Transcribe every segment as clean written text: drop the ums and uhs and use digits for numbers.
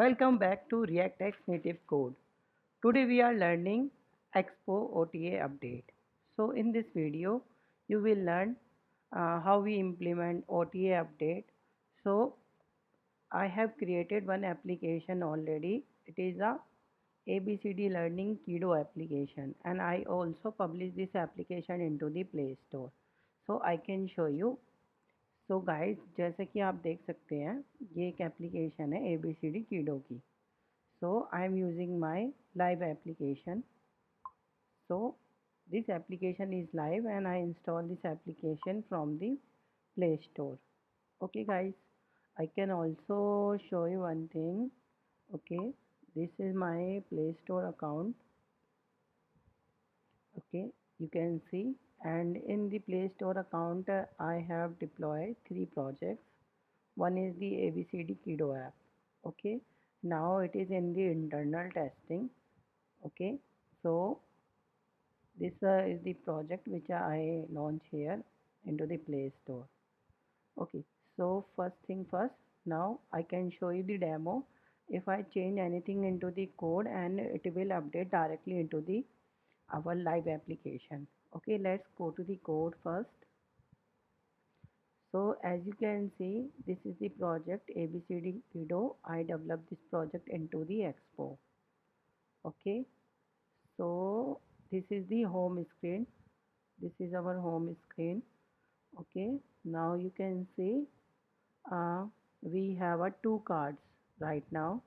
Welcome back to ReactXNative Code. Today we are learning Expo OTA update. So in this video, you will learn how we implement OTA update. So I have created one application already. It is a ABCD Learning Kido application, and I also published this application into the Play Store. So I can show you. So guys, जैसे कि आप देख सकते हैं, ये एक application है ABCD Kido की. So I am using my live application. So this application is live and I install this application from the Play Store. Okay guys, I can also show you one thing. Okay, this is my Play Store account. Okay, you can see, and in the Play Store account I have deployed 3 projects. One is the ABCD Kido app. Okay, now it is in the internal testing. Okay, so this is the project which I launch here into the Play Store. Okay, so first thing first, now I can show you the demo. If I change anything into the code, and it will update directly into the our live application. Okay, let's go to the code first. So as you can see, this is the project ABCD Kido. I developed this project into the Expo. Okay, so this is the home screen. This is our home screen. Okay, now you can see uh, we have a 2 cards right now.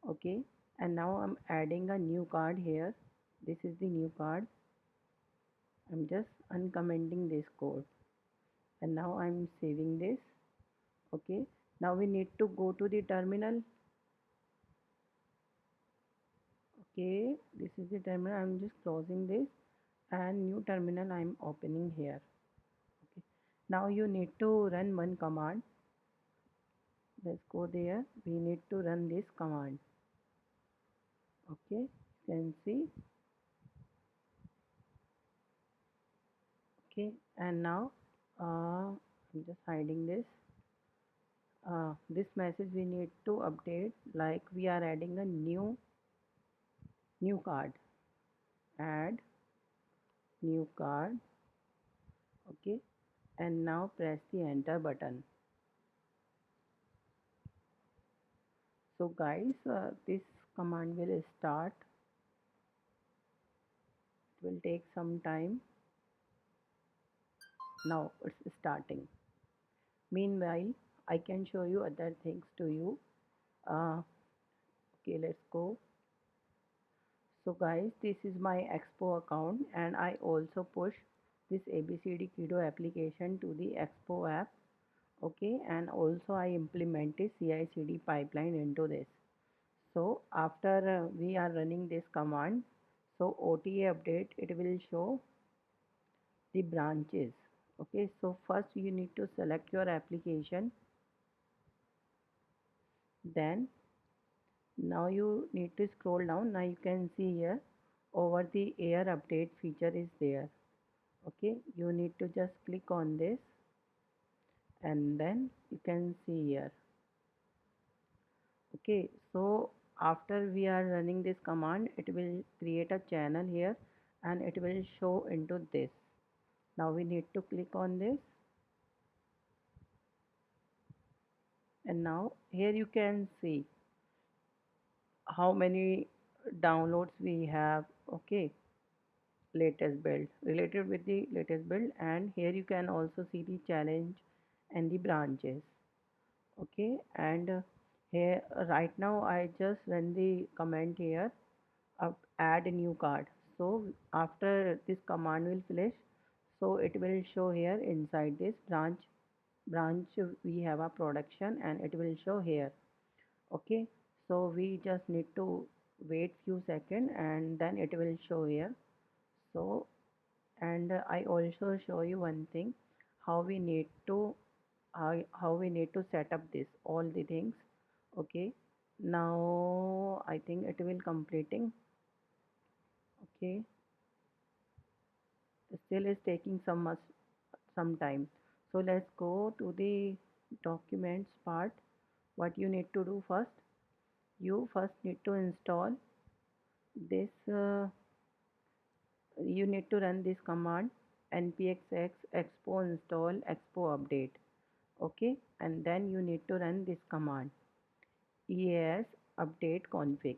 Okay, and now I'm adding a new card here. This is the new card. I'm just uncommenting this code, and now I'm saving this. Okay, now we need to go to the terminal. Okay, this is the terminal. I'm just closing this, and new terminal I'm opening here. Okay, now you need to run one command. Let's go there. We need to run this command. Okay, you can see. Okay, and now I'm just hiding this. This message we need to update, like we are adding a new card. Add new card. Okay, and now press the enter button. So guys, this command will start. It will take some time. Now it's starting. Meanwhile, I can show you other things to you. Okay, let's go. So guys, this is my Expo account, and I also push this ABCD Kido application to the Expo app. Okay, and also I implemented CI/CD pipeline into this. So after we are running this command, so OTA update, it will show the branches. Okay, so first you need to select your application, then now you need to scroll down. Now you can see here over the air update feature is there. Okay, you need to just click on this, and then you can see here. Okay, so after we are running this command, it will create a channel here, and it will show into this. Now we need to click on this, and now here you can see how many downloads we have. Okay, latest build related with the latest build, and here you can also see the challenge and the branches. Okay, and here right now I just run the comment here of add a new card. So after this command will finish, so it will show here inside this branch we have a production, and it will show here. Okay, so we just need to wait few seconds, and then it will show here. So, and I also show you one thing, how we need to how we need to set up this all the things. Okay, now I think it will completing. Okay, still is taking some time. So let's go to the documents part. What you need to do first, You first need to install this, you need to run this command npx expo install expo update. Okay, and then you need to run this command eas update config.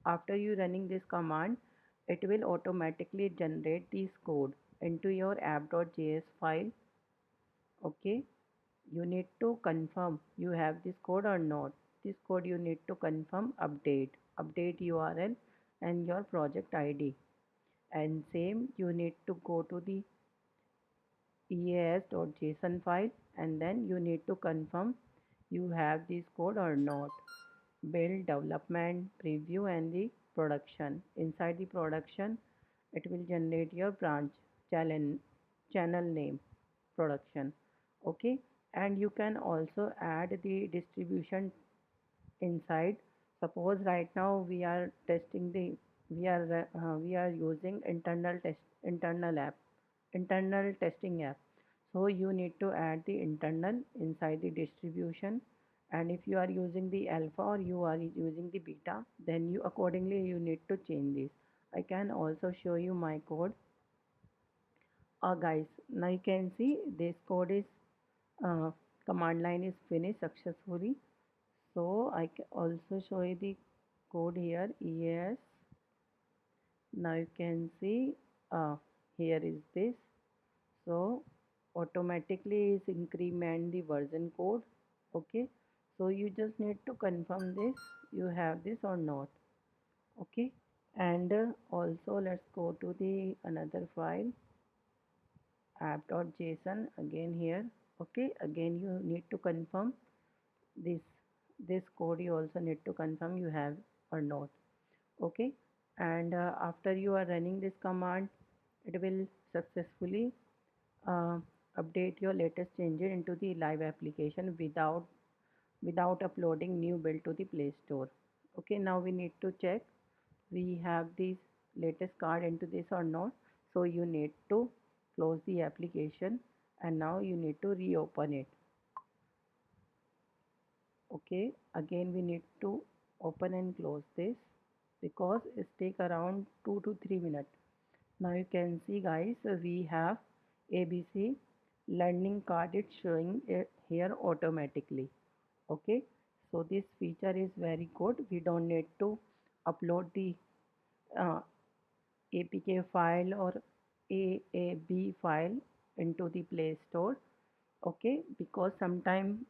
After you running this command, it will automatically generate this code into your app.js file. Okay, you need to confirm you have this code or not. This code you need to confirm update url and your project id, and same you need to go to the eas.json file, and then you need to confirm you have this code or not. Build, development, preview, and the production. Inside the production, it will generate your branch channel name production. Okay, and you can also add the distribution inside. Suppose right now we are testing the we are using internal testing app. So you need to add the internal inside the distribution, and if you are using the alpha or you are using the beta, then you accordingly you need to change this. I can also show you my code. Guys, now you can see this code is uh, command line is finished successfully. So I can also show you the code here eas. Now you can see here is this. So automatically is increment the version code. Okay, so you just need to confirm this you have this or not. Okay, and also let's go to the another file app.json again here. Okay, again you need to confirm this this code you also need to confirm you have or not. Okay, and after you are running this command, it will successfully uh, update your latest changes into the live application without uploading new build to the play store. Okay, now we need to check we have this latest card into this or not. So you need to close the application, and now you need to reopen it. Okay, again we need to open and close this because it take around 2 to 3 minutes. Now you can see guys, we have ABC learning card, it's showing it here automatically. Okay, so this feature is very good. We don't need to upload the uh, APK file or AAB file into the Play Store. Okay, because sometime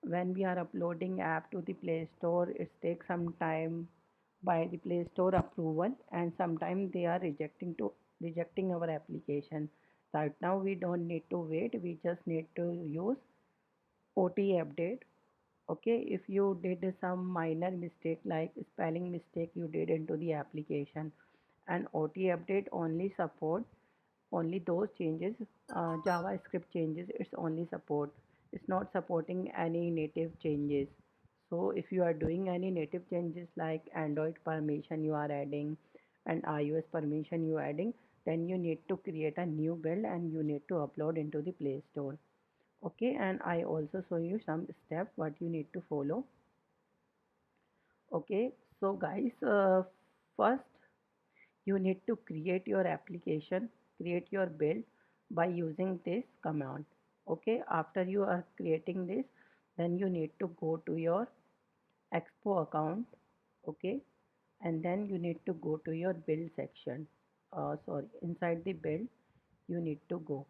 when we are uploading app to the Play Store, it takes some time by the Play Store approval, and sometimes they are rejecting our application. Right now we don't need to wait, we just need to use OT update. Okay, if you did some minor mistake like spelling mistake you did into the application, and OT update only support only those changes, javascript changes, it's only support, it's not supporting any native changes. So if you are doing any native changes like android permission you are adding and ios permission you are adding, then you need to create a new build and you need to upload into the play store. Okay, and I also show you some steps what you need to follow. Okay, so guys, first you need to create your application, create your build by using this command. Okay, after you are creating this, then you need to go to your expo account. Okay, and then you need to go to your build section. Sorry, inside the build you need to go,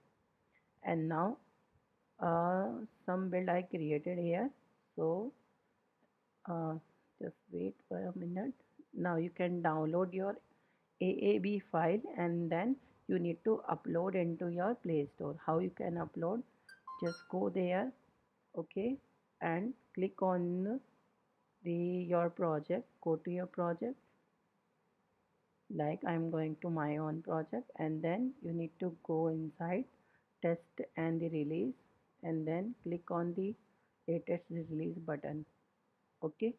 and now uh, some build I created here. So uh, just wait for a minute. Now you can download your AAB file, and then you need to upload into your Play Store. How you can upload? Just go there, okay, and click on the your project. Go to your project. Like I'm going to my own project, and then you need to go inside test and the release, and then click on the latest release button. Okay,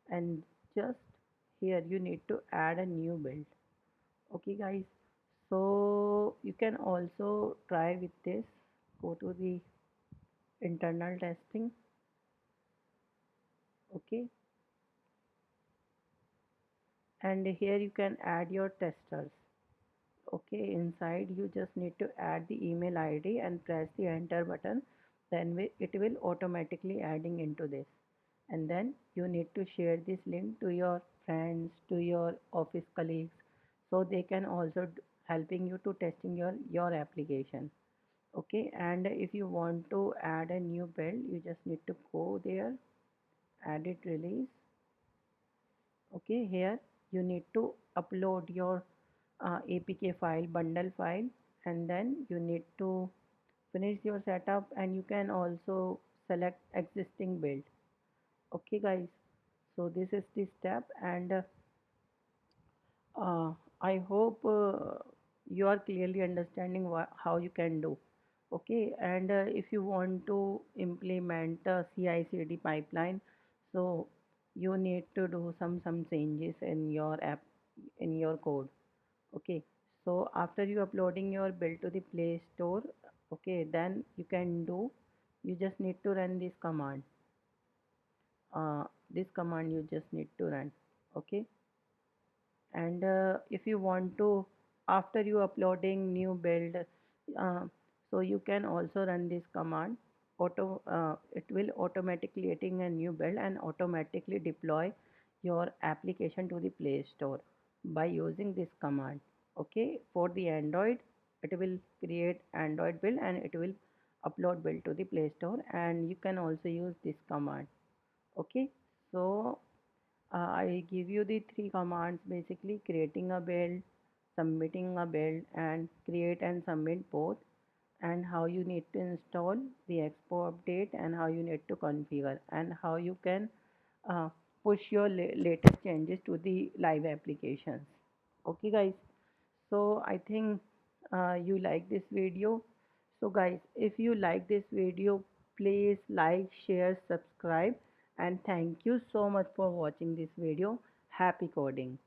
and just here you need to add a new build. Okay guys, so you can also try with this. Go to the internal testing. Okay, and here you can add your testers. Okay, inside you just need to add the email ID and press the enter button, then it will automatically adding into this. And then you need to share this link to your friends, to your office colleagues, so they can also helping you to testing your application. Okay, and if you want to add a new build, you just need to go there, edit release. Okay, here you need to upload your apk file, bundle file, and then you need to finish your setup, and you can also select existing build. Okay guys, so this is the step, and uh, I hope you are clearly understanding how you can do. Okay, and if you want to implement a CI/CD pipeline, so you need to do some changes in your app, in your code. Okay, so after you uploading your build to the Play Store, okay, then you can do. You just need to run this command. This command you just need to run. Okay, and if you want to, after you uploading new build, uh, so you can also run this command. It will automatically creating a new build and automatically deploy your application to the Play Store by using this command. Okay, for the Android, it will create Android build and it will upload build to the Play Store, and you can also use this command. Okay, so I give you the three commands, basically creating a build, submitting a build, and create and submit both, and how you need to install the Expo update, and how you need to configure, and how you can uh, push your latest changes to the live applications. Okay guys, so I think you like this video. So guys, if you like this video, please like, share, subscribe, and thank you so much for watching this video. Happy coding.